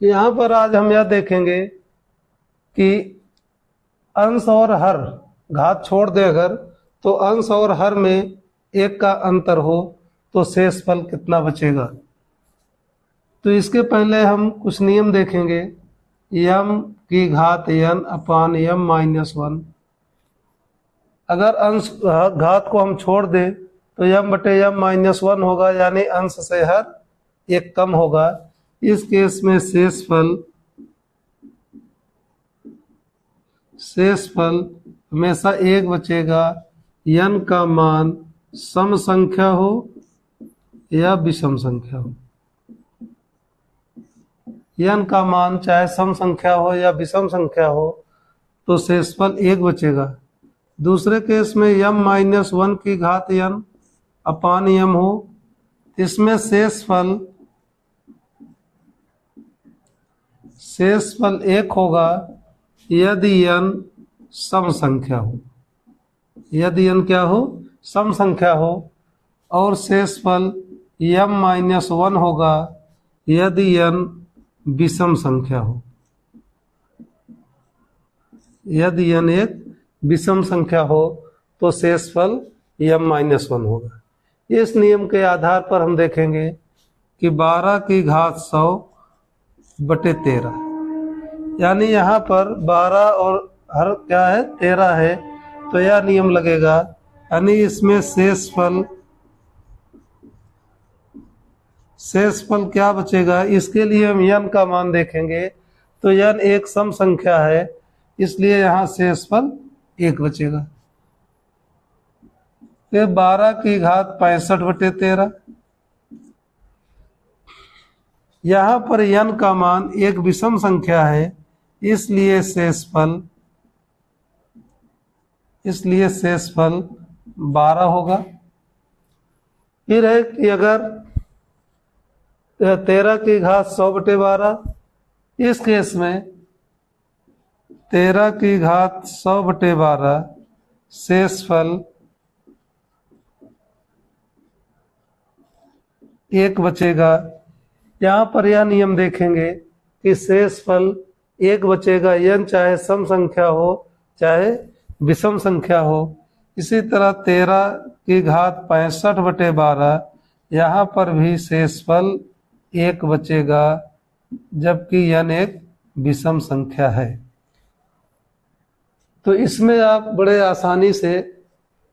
यहाँ पर आज हम यह देखेंगे कि अंश और हर, घात छोड़ दे अगर, तो अंश और हर में एक का अंतर हो तो शेषफल कितना बचेगा। तो इसके पहले हम कुछ नियम देखेंगे। यम की घात n अपान m माइनस 1। अगर अंश घात को हम छोड़ दें तो m बटे m माइनस 1 होगा, यानी अंश से हर एक कम होगा। इस केस में शेषफल हमेशा एक बचेगा, n का मान सम संख्या हो या विषम संख्या हो। n का मान चाहे सम संख्या हो या विषम संख्या हो तो शेषफल एक बचेगा। दूसरे केस में m माइनस 1 की घात n अपान m हो, इसमें शेषफल एक होगा यदि n सम संख्या हो। यदि n क्या हो? सम संख्या हो। और शेषफल m माइनस 1 होगा यदि n विषम संख्या हो। यदि n एक विषम संख्या हो तो शेषफल m माइनस 1 होगा। इस नियम के आधार पर हम देखेंगे कि 12 की घात 100 बटे 13, यानी यहाँ पर 12 और हर क्या है 13 है, तो यह नियम लगेगा, यानी इसमें शेषफल क्या बचेगा। इसके लिए हम n का मान देखेंगे तो n एक सम संख्या है, इसलिए यहाँ शेषफल एक बचेगा। फिर 12 की घात 65 बटे 13, यहाँ पर n का मान एक विषम संख्या है, इसलिए शेषफल 12 होगा। फिर है कि अगर 13 की घात 100 बटे 12, इस केस में 13 की घात 100 बटे 12 शेषफल एक बचेगा। यहाँ पर यह नियम देखेंगे कि शेषफल एक बचेगा, n चाहे सम संख्या हो चाहे विषम संख्या हो। इसी तरह 13 की घात 65 बटे 12, यहाँ पर भी शेषफल एक बचेगा, जबकि n एक विषम संख्या है। तो इसमें आप बड़े आसानी से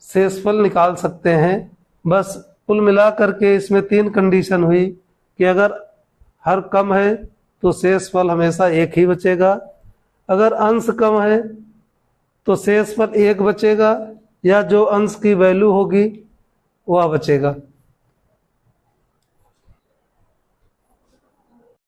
शेषफल निकाल सकते हैं। बस कुल मिलाकर के इसमें 3 कंडीशन हुई कि अगर हर कम है तो शेषफल हमेशा एक ही बचेगा, अगर अंश कम है तो शेषफल एक बचेगा, या जो अंश की वैल्यू होगी वह बचेगा।